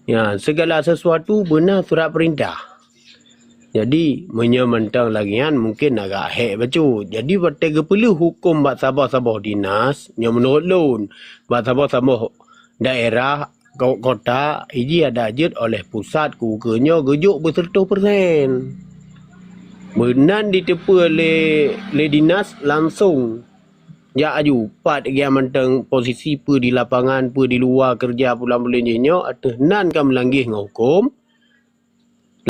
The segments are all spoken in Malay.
Ya, segala sesuatu benar surat perintah. Jadi, menyementang lagi kan mungkin agak hek bacu. Jadi, bertega perlu hukum buat sabah-sabah dinas yang menurut loan. Buat sabah-sabah daerah, kota, ini ada ajut oleh pusat kukenya gejuk ber-100%. Benan ditepu oleh dinas langsung. Ya aju, pat dia mentang posisi pu di lapangan, pu di luar kerja pulang boleh nyenyo, atau nan kam langgih dengan hukum,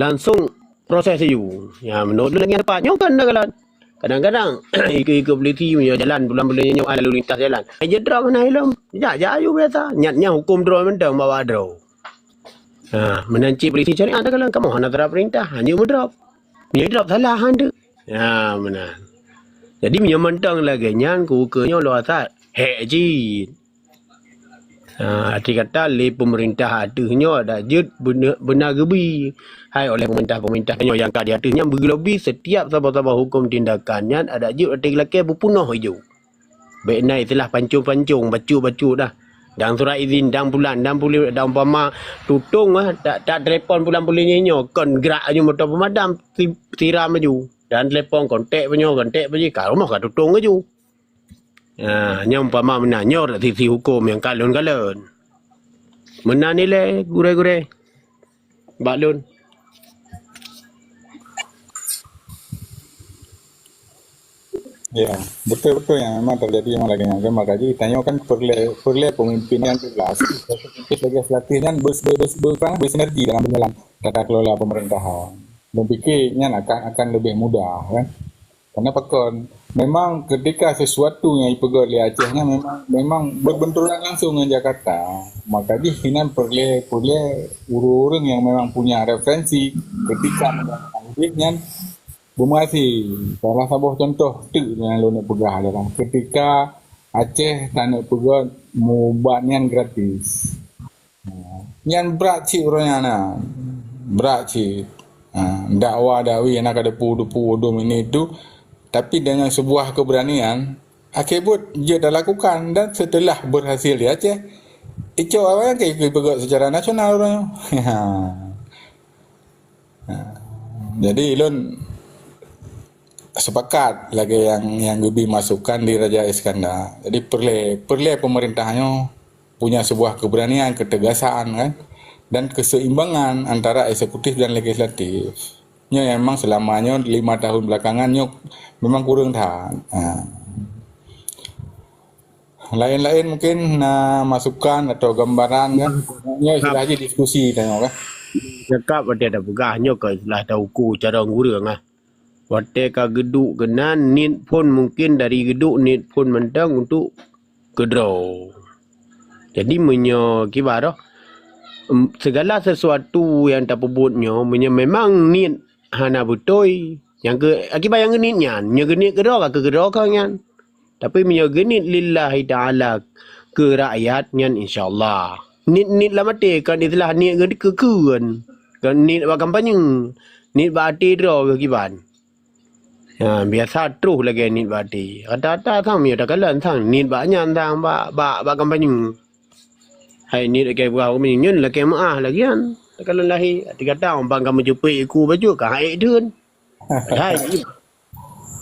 langsung proses aju. Ya menurut lagi apa? Nyokan dah kalan. Kadang-kadang ikut-ikut polisi punya jalan pulang boleh nyenyo ada lalu lintas jalan. Aja drop mana ilmu. Ya aju biasa. Nyatnya hukum draw mentang bawa draw. Ha, menanci polisi cari ada kalan kamu hana drop perintah, hanya drop. Dia drop salah handa. Ya benar. Jadi menyementang lagi nyan kukenya luar sat. Hek je. Arti kata le pemerintah aduhnya ada jut benar gebi. Hai oleh pemerintah-pemerintahnya yang kat di atasnya berlebih setiap sabah-sabah hukum tindakannya ada jut arti lelaki berpunah hijau. Baik naik telah pancung-pancung bacu-bacu dah. Dan surat izin dan bulan dan boleh dan umpama tutung tak telefon bulan boleh nyenyo kon gerak aja motor pemadam tiram maju dan telefon kontak punya kalau mah kat tutung aja. Yang umpama menanya dari sisi hukum yang kalun-kalun. Mana nilai gure-gure. Baklun. Ya, betul-betul yang memang terjadi yang lagi yang maka jadi tanya kan perlu pemimpin yang jelas, legislatif kan bersinergi dalam menjalankan tata kelola pemerintahan. Dan pikirnya akan lebih mudah kan. Karena pakon memang ketika sesuatu yang dipegang oleh Acehnya memang berbenturan langsung dengan Jakarta. Maka di sini perlu orang yang memang punya referensi ketika menjalankan Bumasi, salah satu contoh tu yang lo nak pegah adalah ketika Aceh tak nak pegah mubatnya gratis. Yang berat cik orangnya nak. Berat cik. Dakwah dawi nak ada pudu ini itu. Tapi dengan sebuah keberanian, akibat dia dah lakukan dan setelah berhasil di Aceh, itu awalnya kayak pegah secara nasional orangnya. Jadi Ilon sepakat lagi yang lebih masukkan di Raja Iskandar. Jadi perlu pemerintahnya punya sebuah keberanian, ketegasan kan, dan keseimbangan antara eksekutif dan legislatif. Nya memang selamanya 5 tahun belakangannya memang kurang tahan. Lain-lain mungkin masukan atau gambaran kan. Nya sudah aja diskusi tengok kan. Cakap ada pegahnya ke setelah tahu ku cara ngurang lah. Wate ka geduk genan nit pun mungkin dari geduk nit pun mentang untuk kedraw. Jadi kibar segala sesuatu yang tak pebutnya memang nit hana betul yang ke akibat yang genitnya nya genit kedraw ke kedraw kan yan. Tapi genit lillahi taala ke rakyat nyan insyaallah. Nit lah mati kan itulah nit kekuan. Kan nit ba kampanye. Nit ba ati draw ke kiban. Biasa terus lagi nit bati. Kata-kata sang mi dah kalan sang nit banyak sang ba kampanye. Hai nit ke buah kami nyun lagi maah lagi kan. Kalau lahi kata orang kamu jumpa iku baju ka hai dun. Hai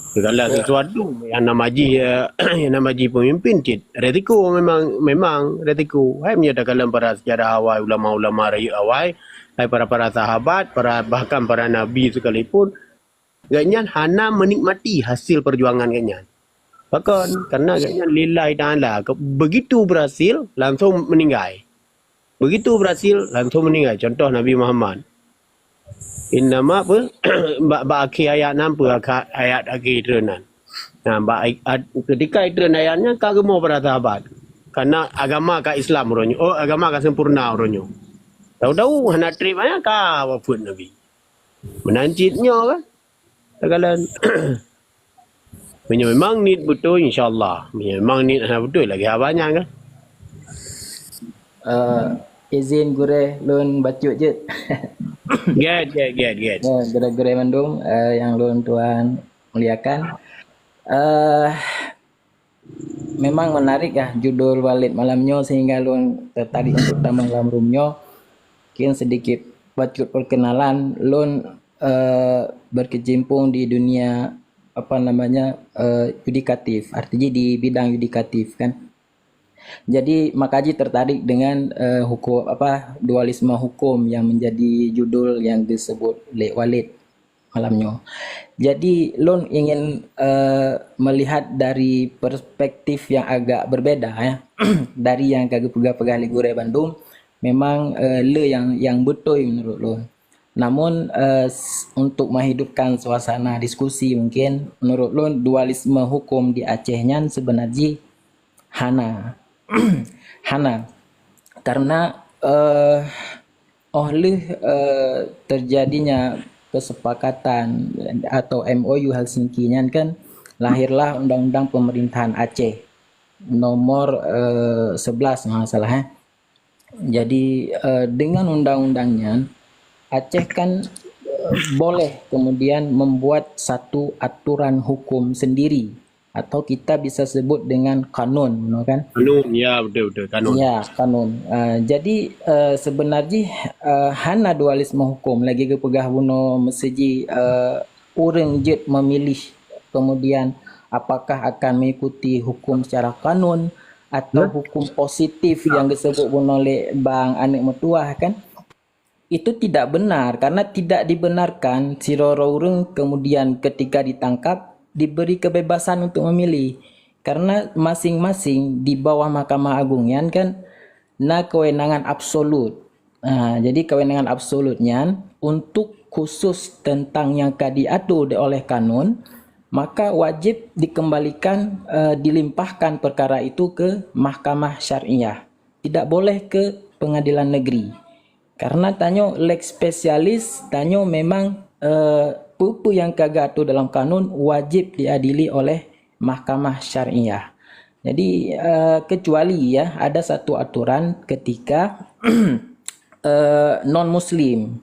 segala sesuatu yang nama ji yang nama ji pemimpin cit. Resiko memang resiko. Hai mi dah kalan para sejarah awal ulama-ulama rayu awal. Hai para sahabat, bahkan para nabi sekalipun ganyan hana menikmati hasil perjuangan ganyan. Bahkan karena ganyan lillahi ta'ala begitu berhasil langsung meninggal. Begitu berhasil langsung meninggal. Contoh Nabi Muhammad. Innama apa? Akhir ayat 6 ayat akhir terenan. Ketika itu ayatnya kagak mau para sahabat. Karena agama ka Islam orangnya. Oh agama ka sempurna orangnya. Tahu-tahu hana trip ayat ka wafud Nabi. Menancitnya kan. Tagalan memang nit betul insyaallah. Memang nit betul lagi banyak kan. Izin gure lun bacut je. Get. Gure mandung yang lun tuan muliakan. Memang menarik ya judul Walid malamnya sehingga lun tertarik untuk tambah dalam roomnya. mungkin sedikit bacut perkenalan lon berkecimpung di dunia yudikatif, artinya di bidang yudikatif kan. Jadi Makaji tertarik dengan dualisme hukum yang menjadi judul yang disebut oleh Walid malamnya. Jadi lon ingin melihat dari perspektif yang agak berbeda ya dari yang kagak pegang Ligure Bandung. Memang le yang betul menurut lon. Namun untuk menghidupkan suasana diskusi mungkin menurut lon dualisme hukum di Acehnya sebenarnya hana hana karena terjadinya kesepakatan atau MOU Helsinki-nya kan lahirlah Undang-Undang Pemerintahan Aceh nomor 11 nggak salah ya. Jadi dengan undang-undangnya Aceh kan boleh kemudian membuat satu aturan hukum sendiri atau kita bisa sebut dengan kanun, kan? Kanun, ya betul kanun. Ya kanun. Jadi sebenarnya hana dualisme hukum lagi kepegah buno meseji orang jet memilih kemudian apakah akan mengikuti hukum secara kanun atau hukum positif yang disebut oleh Bang Anik Metuah kan. Itu tidak benar karena tidak dibenarkan si orang kemudian ketika ditangkap diberi kebebasan untuk memilih karena masing-masing di bawah Mahkamah Agung kan kewenangan absolut. Jadi kewenangan absolutnya untuk khusus tentang yang diatur oleh kanun maka wajib dikembalikan dilimpahkan perkara itu ke Mahkamah Syariah. Tidak boleh ke pengadilan negeri. Karena tanyo lex spesialis, tanyo memang pupu yang kagak atur dalam kanun wajib diadili oleh Mahkamah Syariah. Jadi kecuali ya ada satu aturan ketika non-muslim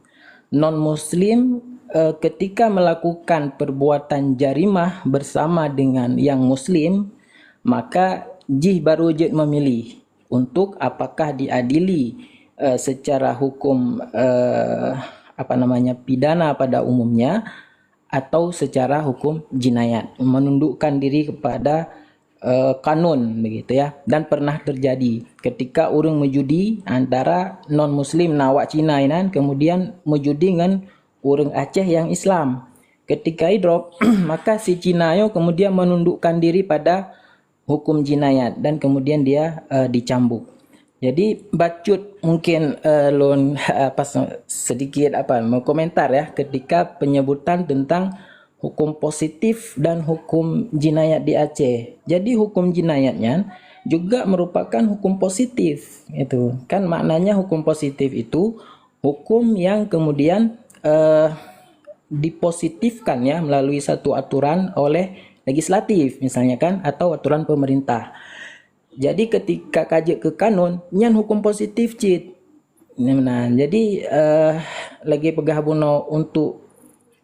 ketika melakukan perbuatan jarimah bersama dengan yang muslim maka jih baru je memilih untuk apakah diadili secara hukum pidana pada umumnya atau secara hukum jinayat menundukkan diri kepada kanun begitu ya. Dan pernah terjadi ketika orang menjudi antara non muslim nawak Cina ini kemudian menjudi dengan orang Aceh yang Islam. Ketika idrop maka si Cina yo kemudian menundukkan diri pada hukum jinayat dan kemudian dia dicambuk. Jadi bacut mungkin sedikit mau komentar ya ketika penyebutan tentang hukum positif dan hukum jinayat di Aceh. Jadi hukum jinayatnya juga merupakan hukum positif itu. Kan maknanya hukum positif itu hukum yang kemudian dipositifkan ya melalui satu aturan oleh legislatif misalnya kan atau aturan pemerintah. Jadi ketika kaji ke kanun nyan hukum positif cit. Nah, jadi lagi pegah buno untuk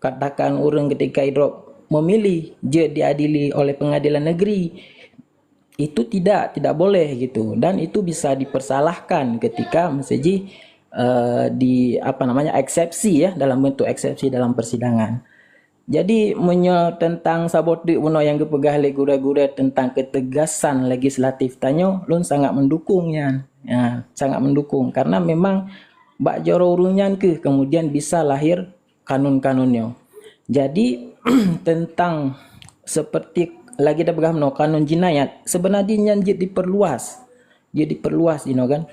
katakan orang ketika idrop memilih je diadili oleh pengadilan negeri itu tidak boleh gitu dan itu bisa dipersalahkan ketika meseji eksepsi ya dalam bentuk eksepsi dalam persidangan. Jadi tentang sabotik uno yang kepegah gura-gura tentang ketegasan legislatif tanyo lun sangat mendukungnya. Ya, sangat mendukung karena memang bak joro urunyan kemudian bisa lahir kanun-kanunnya. Jadi tentang seperti lagi dah pegah kanun jinayat sebenarnya diperluas. Jadi diperluas kan.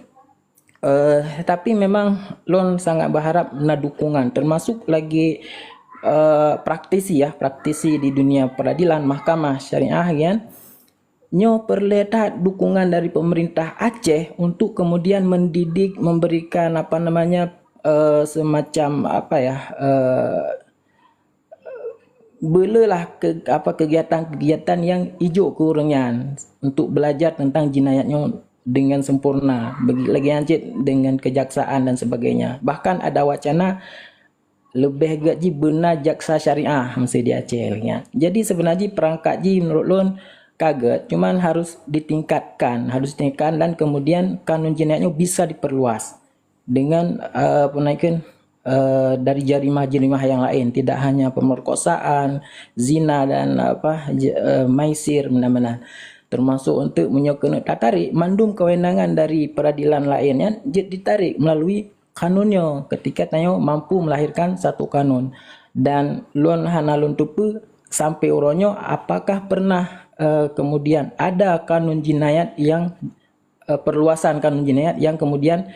Tapi memang lon sangat berharap dukungan termasuk lagi praktisi di dunia peradilan mahkamah syariah kan nyo perlehat dukungan dari pemerintah Aceh untuk kemudian mendidik memberikan semacam kegiatan-kegiatan yang hijau kurungan untuk belajar tentang jinayatnya dengan sempurna bagi lagi lanjut dengan kejaksaan dan sebagainya. Bahkan ada wacana lebih gaji benar jaksa syariah mesti di Aceh ya. Jadi sebenarnya perangkat ji menurut lon kaget cuman harus ditingkatkan dan kemudian kanun jinayatnya bisa diperluas. dengan penaikan dari jarimah-jarimah yang lain, tidak hanya pemerkosaan, zina dan maisir benar-benar, termasuk untuk menyokong tarik mandum kewenangan dari peradilan lainnya ditarik melalui kanunnya ketika tanya mampu melahirkan satu kanun. Dan lun hanalun tupu sampai uronyo apakah pernah kemudian ada kanun jinayat yang perluasan kanun jinayat yang kemudian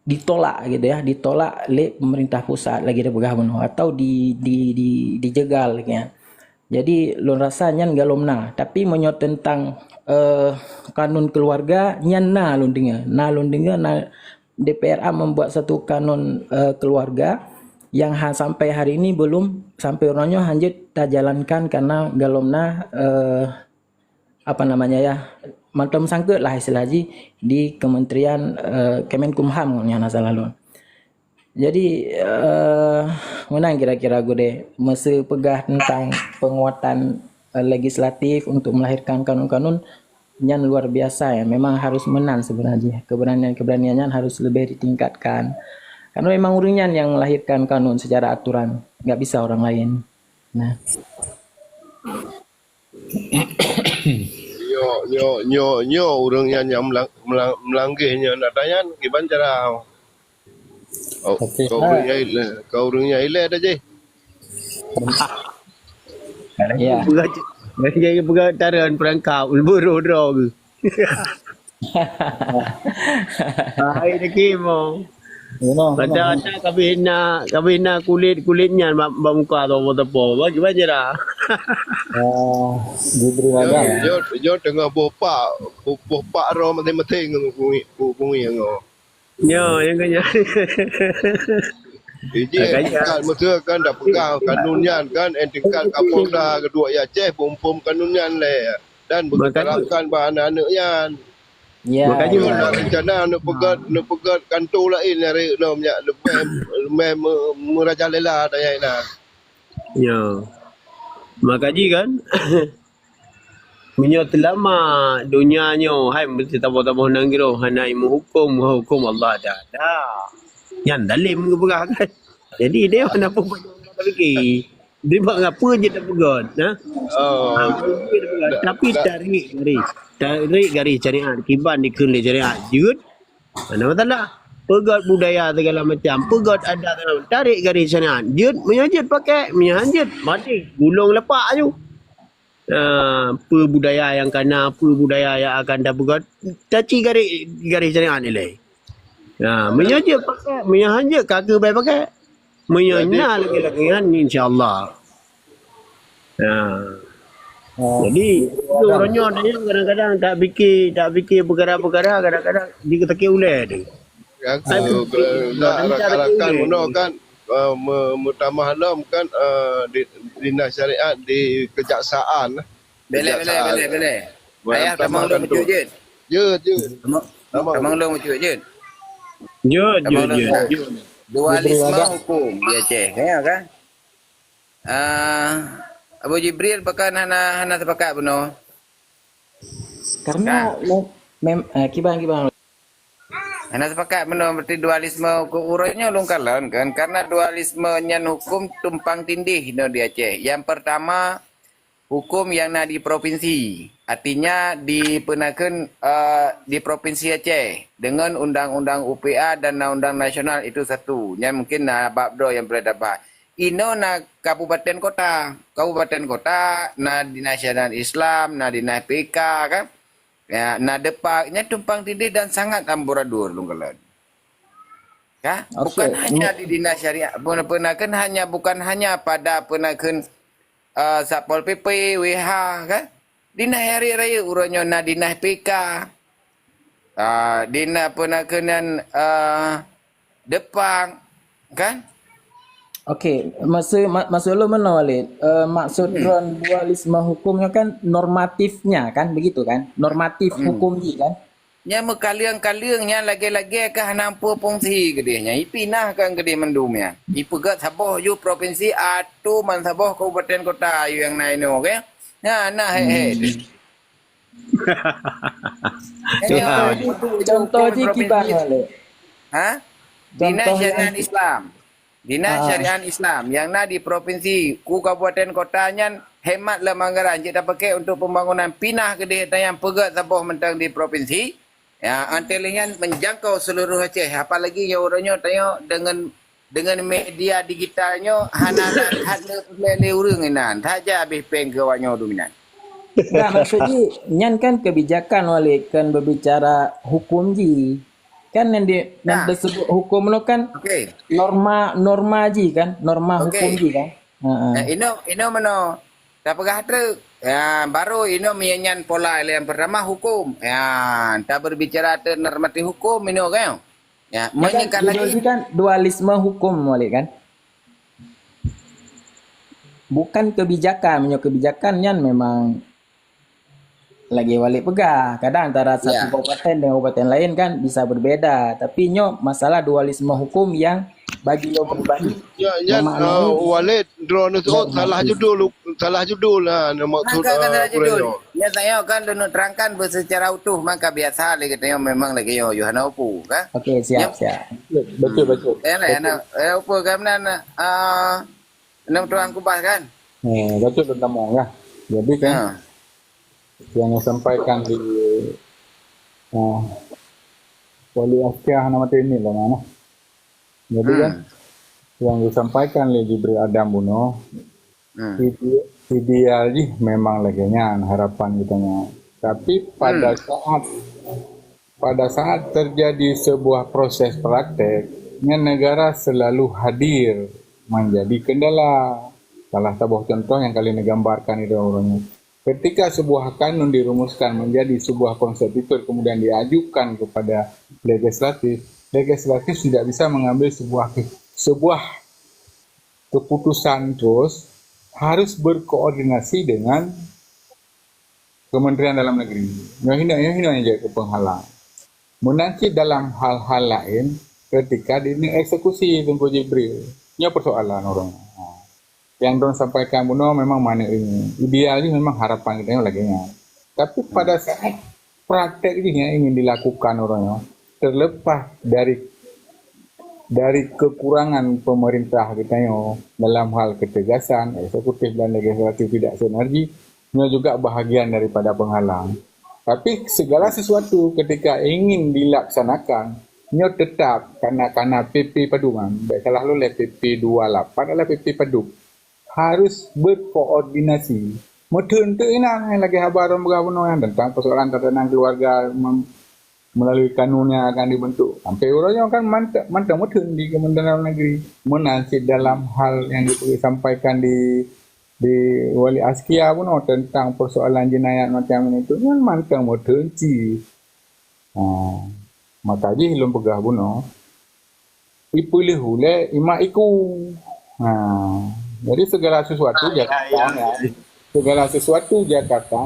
ditolak gitu ya, ditolak oleh pemerintah pusat lagi ada begah atau dijegal gitu ya. Jadi lun rasa nyan galomna, tapi menyot tentang kanun keluarga nyan lun dengar DPRA membuat satu kanun keluarga yang sampai hari ini belum sampai orangnya hanjut tak jalankan karena galomna mantam sangkut lah istilah di Kementerian Kemenkumham yang asal lalu. Jadi mana kira-kira gue deh mesti pegah tentang penguatan legislatif untuk melahirkan kanun-kanun yang luar biasa ya. Memang harus menang sebenarnya. Keberaniannya harus lebih ditingkatkan. Karena memang uringnya yang melahirkan kanun secara aturan, nggak bisa orang lain. Nah. Nyo orang yang melanggihnya nak tanya gimana cara kau orangnya ile dah je. Ya. Pegang taran perangkap buru ke. Hai deki mo. Ada kabina kulitnya bak muka atau apa bagi dah. Yo tengah bopak ro mati bungi ngo. Yo yang kanya. Kan mesti kan dah pegang kanunnya kan tingkat Kapolda kedua ya Aceh pom kanunnya le dan berterapkan bahan anak-anaknya. Ya. Makanya rencana nak pegat kantor lain hari namanya lebih merajalela daya nak. Ya. Makanya kan Minyo telama dunianyo hai mesti tapo-tapo nang giro hanai hukum Allah ada. Yang dalim ke pegah kan. Jadi dia mana pun lagi. Dia buat apa je tak pegat, nah. Tapi tarik garis syariat kiban dikun syariat jut. Mana masalah? Pegat budaya segala macam, pegat adat segala macam. Tarik garis syariat jut, menyajut pakai, menyanjut mati gulung lepak je. Apa budaya yang kena, apa budaya yang akan dah pegat, caci garis syariat ni leh. Menyajut pakai, menyanjut kakak baik pakai. Menyana lagi kan insya-Allah. Jadi orangnya ada yang kadang-kadang tak fikir perkara-perkara, kadang-kadang diketek ulai dia. Rakan mono kan mutamakhalam kan dinas syariat di kejaksaan. Boleh. Ayah tamang lu mucut je. Je. Tamang lu mucut je. Je. Dualisme hukum di Aceh, kan? Abu Jibril pakai hana sepakat benar. Karena kiban Hana sepakat benar berarti dualisme hukum urutnya lungkalan kan? Karena dualisme nyan hukum tumpang tindih di Aceh. Yang pertama hukum yang di provinsi, artinya dipenakan di provinsi Aceh dengan undang-undang UPA dan undang nasional itu satu. Yang mungkin babdo yang boleh dapat. Ino kabupaten kota dinas syariat Islam, dinas PK kan. Ya, depaknya tumpang tindih dan sangat amburadur lungkalan. Ya, bukan hanya di dinas syariat, penakan bukan hanya pada penakan Satpol PP, WH kan. Dinas hari raya urangnya dinas PK. Dinas penakenan Depang kan. Okey, maksud lo mana Walid? Maksud dualisme hukumnya kan normatifnya kan begitu kan? Normatif hukum ni kan? Nya mekaliang-kaliangnya lagi-lagi ke nampu fungsi gedehnya. Ipinah kan gede mendumnya. Ipegat saboh ju provinsi atau man saboh kabupaten kota you yang naik no okey. Contoh je kiban Walid. Ha? Dinas Contoh Syariah yang Islam. Dinas Syariah Islam yang na di provinsi ku kabupaten kotanya hemat lah anggaran kita pakai untuk pembangunan pinah gede tayang pegat sabuh mentang di provinsi. Ya, antelingnya menjangkau seluruh Aceh. Apalagi ya orangnya tanya dengan media digitalnya hana le urang inan. Saja habis peng ke wanyo dominan. enggak maksudnya nyan kan kebijakan walik kan berbicara hukum ji. Kan yang Nah, disebut hukum lo kan okey. norma ji kan, norma hukum ji Okey. kan. Ha. Ino mano. Tak pegah tu. Ya, baru ino menyanyian pola yang pertama hukum. Ya, tak berbicara tu normatif hukum ino kan. Ya, Ya kan menyekat judul lagi. ji kan dualisme hukum walik kan. Bukan kebijakan, punya kebijakan nyan memang lagi walik pegah. Kadang antara satu Ya. kabupaten dengan kabupaten lain kan bisa berbeda. Tapi nyo masalah dualisme hukum yang bagi lo pribadi Ya, yan memaknai Walid drone tu salah judul lah nama maksud Maka kan salah judul. Qurannya. Ya saya kan dulu terangkan secara utuh maka biasa lagi katanya memang lagi yo Yohana upu kan. Okey, siap, siap. Betul. Ya lah ana upu kan na enam tuan kubas kan. Betul tentang ya. Jadi kan Ya. yang disampaikan di Wali Askiah nama ini lah mana. Jadi kan yang disampaikan oleh Jibril Adam Buno Hmm. ideal sih memang lagi harapan kitanya. Tapi pada saat terjadi sebuah proses prakteknya negara selalu hadir menjadi kendala. Salah satu contoh yang kalian gambarkan itu orangnya. Ketika sebuah kanun dirumuskan menjadi sebuah konsep itu kemudian diajukan kepada legislatif tidak bisa mengambil sebuah keputusan terus harus berkoordinasi dengan Kementerian Dalam Negeri. Ini jadi penghalang. Menanti dalam hal-hal lain ketika dieksekusi Tunku Jibril. Ini persoalan orang. Yang Don sampaikan Buno memang mana ini. Idealnya memang harapan kita lagi. Tapi pada saat praktek ini yang ingin dilakukan orangnya terlepas dari kekurangan pemerintah kita dalam hal ketegasan, eksekutif dan legislatif tidak sinergi, ini juga bahagian daripada penghalang. Tapi segala sesuatu ketika ingin dilaksanakan, ini tetap karena PP Paduman, baik salah lu PP 28 adalah PP Paduk, harus berkoordinasi. Mungkin itu ini lagi habar yang tentang persoalan tatanan keluarga melalui kanunnya akan dibentuk. Sampai orangnya kan mantap mungkin di Kementerian Dalam Negeri menanti dalam hal yang disampaikan di Wali Askia pun tentang persoalan jenayah macam itu kan mantap mungkin ci. Makanya belum pegah buno. Ipulih hule ima iku. Jadi segala sesuatu segala sesuatu Jakarta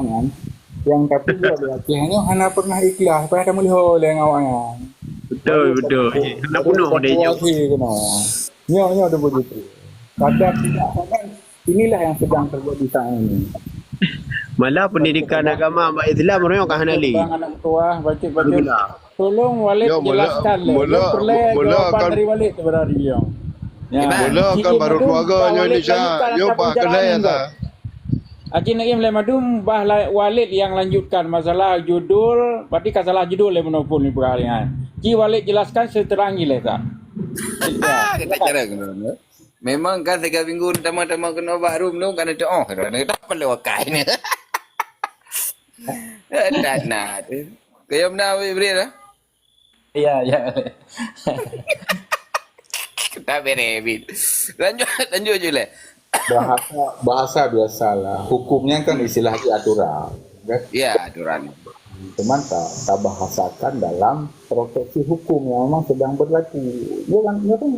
yang tapi dia hanya hanya pernah ikhlas pada melihat oleh awaknya. Betul. Nak bunuh dia. Nyo ada begitu. Kadang tidak kadang inilah yang sedang terjadi saat ini. Malah pendidikan agama Mak Islam orang kan hanali. Anak tua baca. Tolong Walid Ya, jelaskan. mula jawapan kan dari Walid sebenarnya. Ya. mula kan baru keluarganya Indonesia. Yo bah kedai ta. Haji Naim Lemadum bah Walid yang lanjutkan masalah judul, berarti salah judul le menopol ni perkara. Ji Walid jelaskan seterangi le tak. Kita cara kena. Memang kan 3 minggu tama-tama kena barum tu kan ada tak perlu wakai ni. Tak nak. Kaya benar beri dah. Ya. Tak berebit. Lanjut je le. Bahasa biasalah. Hukumnya kan istilahnya aturan. Kan? Ya, aturan. Cuman tak bahasakan dalam profesi hukum yang memang sedang berlaku. Dia kan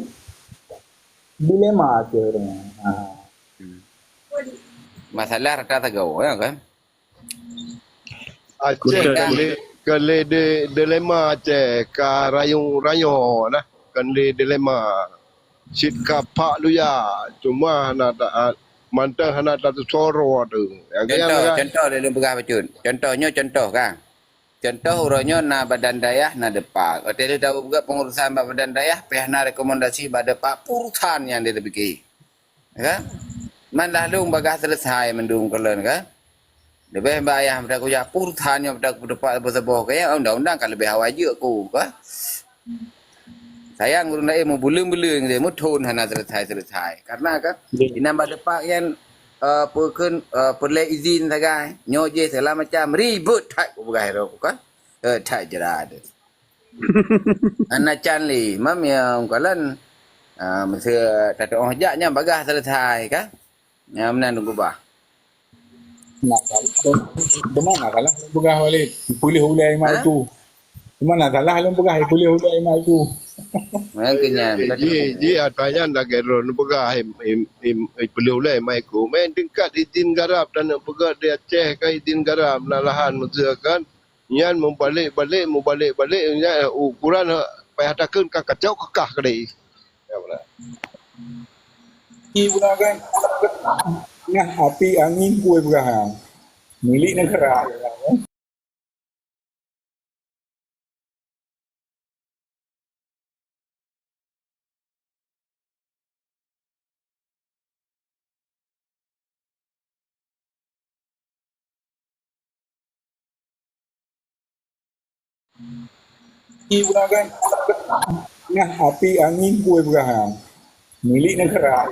dilema akhirnya. Masalah rata tagaw kan. Aceh kali dilema Aceh ka rayong nah kan dilema. Sit kapak lu ya cuma nak mantang hana tak soro tu. Contoh dalam pegah bacun. Contohnya kan. Contoh uronyo na badan dayah na depak. Hotel tahu juga pengurusan badan dayah pihna rekomendasi pada pak purutan yang dia lebih. Kan? Man lalu bagah selesai mendung kalian kan? Lebih bayar pada kuya purutan yang pada depak bersebut kaya undang-undang kan lebih awal je aku kan? Sayang urun dai mu bulung-bulung dia mu tun hana selesai. Karena kan inam depak yang perle izin sagai nyoje segala macam ribut tak bukai ro kan tak jerad anak canli mam yang kalan masa tak tahu hajaknya bagah selesai kan yang mana nunggu bah Nak Demang nak kalah pegah Walid. Pulih ulai mai tu. Mana salah lu pegah pulih ulai mai tu. makanya Ji atanya nak geron pegah perlu lah mai ku main tingkat izin garap dan nak pegah dia Aceh kan izin garap nak lahan kan yan membalik nya ukuran payah takun kacau kekah kedai. Ya pula. Pegah kan. Nah, api angin kue pegah. Milik negara. Pegah kan. Nah, api angin kue pegah. Milik negara.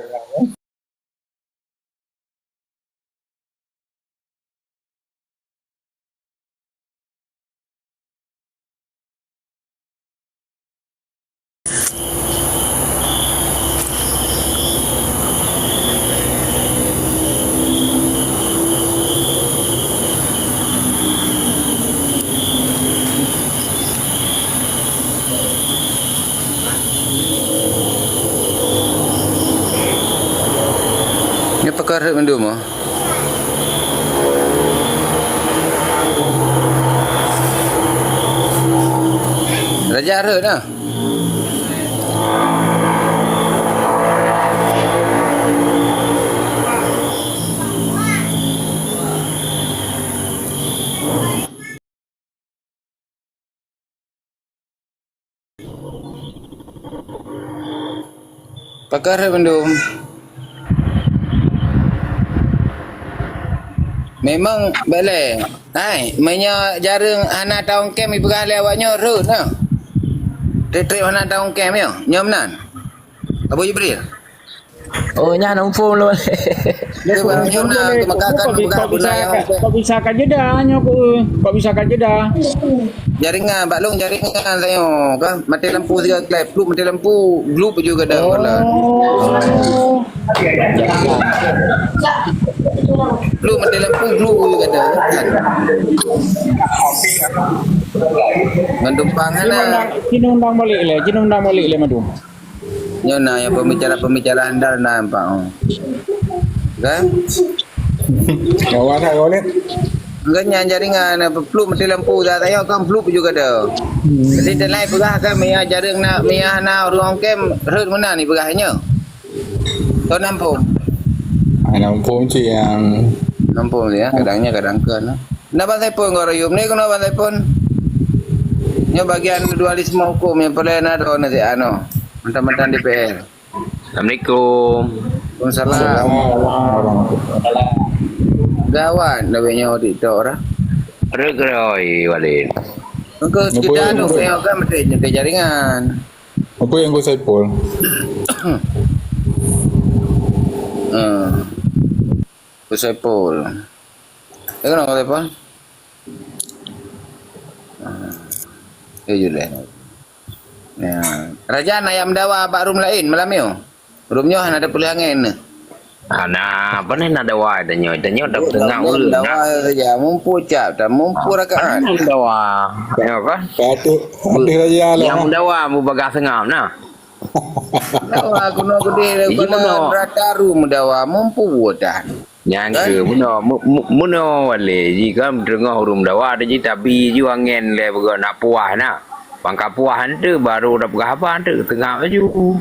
ni perkara mendum Raja Arut dah. Perkara mendum. Memang boleh. Hai, mainnya jarang anak tahun kem ibu kali awaknya rut nah. Trip anak tahun kem ya. Nyom nan. Abu Jibril. Oh nya nombor lu. Dia baru nyom nan kemakakan buka guna yang Kok bisa kan jeda nyo kok bisa kan jeda. jaringan baklong jaringan saya kan mati lampu tiga klep lu mati lampu gloop juga dah bola. Lu mati lampu gloop juga dah kan. Mendumpang ana. Kini undang balik le madum. Nyona yang pembicara andal nampak. Kan? Kawan tak Walid? Enggaknya jaringan peluk mati lampu dah tayo kan peluk juga dah. Jadi telai pegah kan mia jaring nak mia na ruang kem reut mana ni pegahnya. Kau nampung. Nampung cik yang Nampung ya, kadangnya kadang kan. Nak bantai pun kau rayum ni kena bantai pun. Nya bagian dualisme hukum yang perlu ada nanti ano. Mantan-mantan DPR. Assalamualaikum. Waalaikumsalam. Gawat labanya audit tu orang. Regroi Walid. Engkau kita anu tengok kan mesti nyetai jaringan. apa yang kau Saipul? Kusepul. Ya kenapa telepon? Julah. Ya. Raja ayam dawa abak room lain malam ni. Roomnya ada pelihangan. Ana apa ni nak dawa tanya dah tengah urut. Dawa saja mumpu cap dan mumpu rakaat. Dawa. Tengok kan? Patut ada raja lah. Yang dawa mu bagah sengam nah. Dawa kuno gede kuno rata room dawa mumpu dah. Yang ke muno Walid jika tengah urut dawa ada ji tapi ju angin le bagah nak puas nah. Pangkat puas tu baru dah bagah apa tu tengah baju.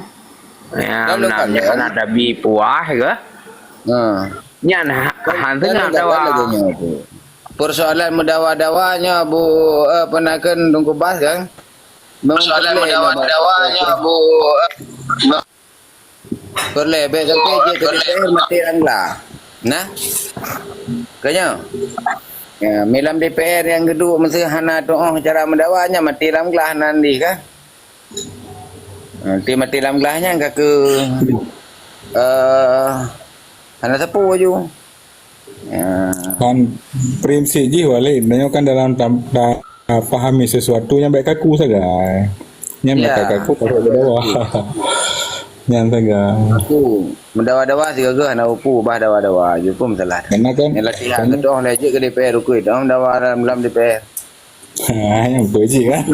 Ya, nak tapi puas ke? Nyan han tengah dawa. persoalan mendawa-dawanya Bu penakan tunggu bas kan. Persoalan mendawa-dawanya Bu perle be sampai je ke DPR mati langlah. Nah. Kanya. Ya, milam DPR yang kedua mesti hana doa cara mendawanya mati langlah nanti kan. Nanti mati langlah-nya enggak ke hana sapu aju. Ya. Kan prinsip ji wale nanya kan dalam pahami sesuatu yang baik kaku saja. Yang Ya. baik kaku pada bawah. Yang saja. Aku mendawa-dawa sih ke hana upu bah dawa-dawa je pun salah. Karena kan Yang latihan ke doh lejek ke DPR ukui dong dawa dalam DPR. yang betul ji kan.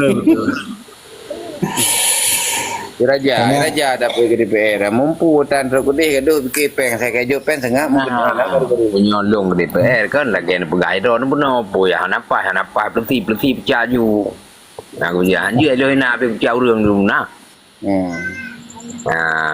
Raja dapat ke DPR. Mumpu tan terkudih gaduh bikin peng saya kejo peng sengak mungkin Penyolong ke DPR kan lagi ada pegai dah pun apa ya hanapai peliti pecah ju. Nah, aku jangan je lo nak pergi pecah urang dulu nah. Hmm. Nah,